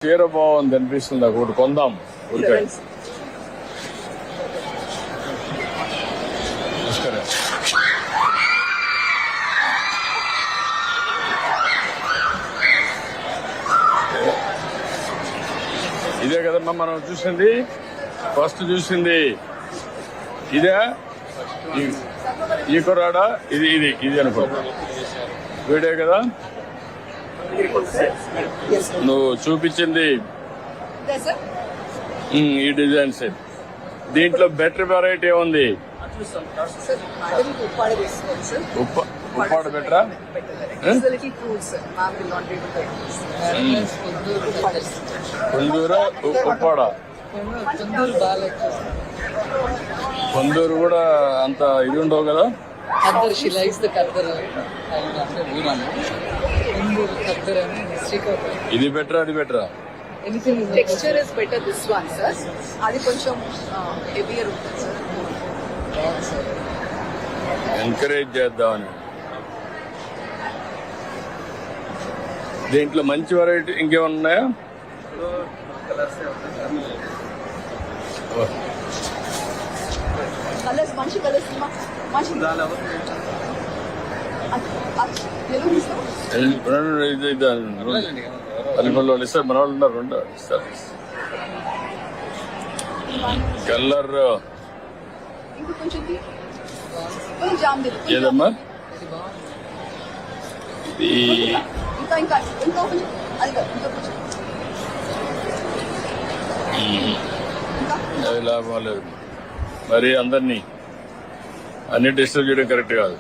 చీర బాగుంది అనిపిస్తుంది నాకు, ఒకటి కొందాం. ఊరికే నమస్కారం. ఇదే కదమ్మా మనం చూసింది, ఫస్ట్ చూసింది ఇదే. ఈ కుర్రాడా? ఇది ఇది ఇది అనుకో, వీడే కదా నువ్వు చూపించింది. ఈ డిజైన్ సెట్ దీంట్లో బెటర్ వెరైటీ ఉంది. ఉప్పాడ బెటరా? కొందూరా ఉప్పాడ? కొందూరు కూడా అంత ఇది ఉండవు కదా. ఇది బెటరా అది బెటరా? Texture is better this one sir. అది కొంచెం హెవియర్ ఉంటుంది సార్. ఎంకరేజ్ చేద్దామని. దీంట్లో మంచి వెరైటీ ఇంకేమన్నా ఉన్నాయా? కలర్స్ మంచి కలర్స్ మంచి అనుకోండి వాళ్ళు ఇస్తారు, మన వాళ్ళు ఉన్నారు, రెండు ఇస్తారు. కలర్ ఏదమ్మా ఇది? అది లాభం లేదు మరి. అందరినీ అన్ని డిస్టర్బ్ చేయడం కరెక్ట్ కాదు.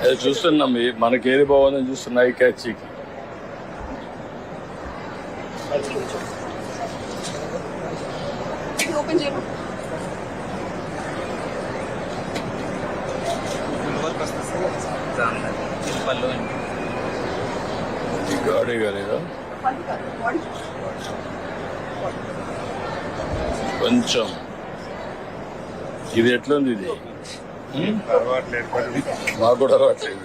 అది చూస్తున్నాం, మనకేది బాగుందని చూస్తున్నా. ఈ క్యాచ్ ఓపెన్ చేయడం గాడి కాలేదా కొంచెం? ఇది ఎట్లుంది? ఇది మాకు కూడా అలవాట్లేదు,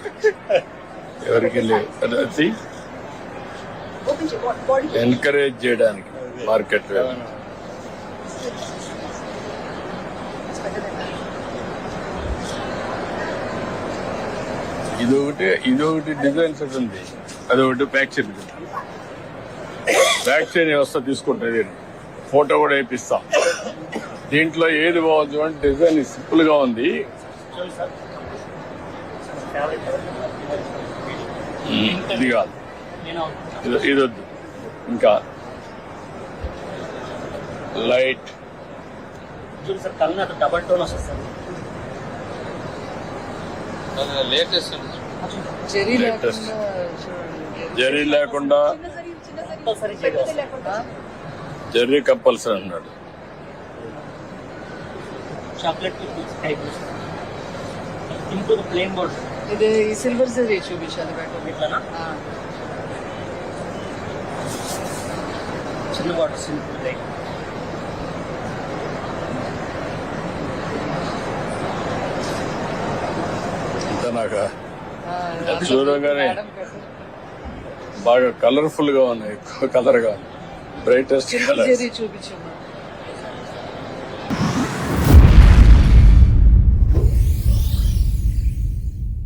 ఎవరికి లేదు. ఎంకరేజ్ చేయడానికి మార్కెట్ ఇదొకటి డిజైన్ సెట్ ఉంది, అదొకటి ప్యాక్ చేయింది. ప్యాక్ చేయని వ్యవస్థ తీసుకుంటుంది, ఫోటో కూడా వేపిస్తాం. దీంట్లో ఏది బాగుంది అంటే డిజైన్ సింపుల్ గా ఉంది. ఇది కాదు, ఇది వద్దు. ఇంకా లైట్ జరీ లేకుండా, జరీ కంపల్సరీ అన్నాడు. చాక్లెట్ ప్లేన్ బోర్డ్ ఇది సిల్వర్ జరీ చూపించాలి. చిన్న బాటిల్ సింపుల్ లైట్. ఇంత నాకు చూడగానే బాగా కలర్ఫుల్ గా ఉన్నాయి, ఎక్కువ కలర్ గా బ్రైటెస్ట్ కలర్. చూపించమ్మా.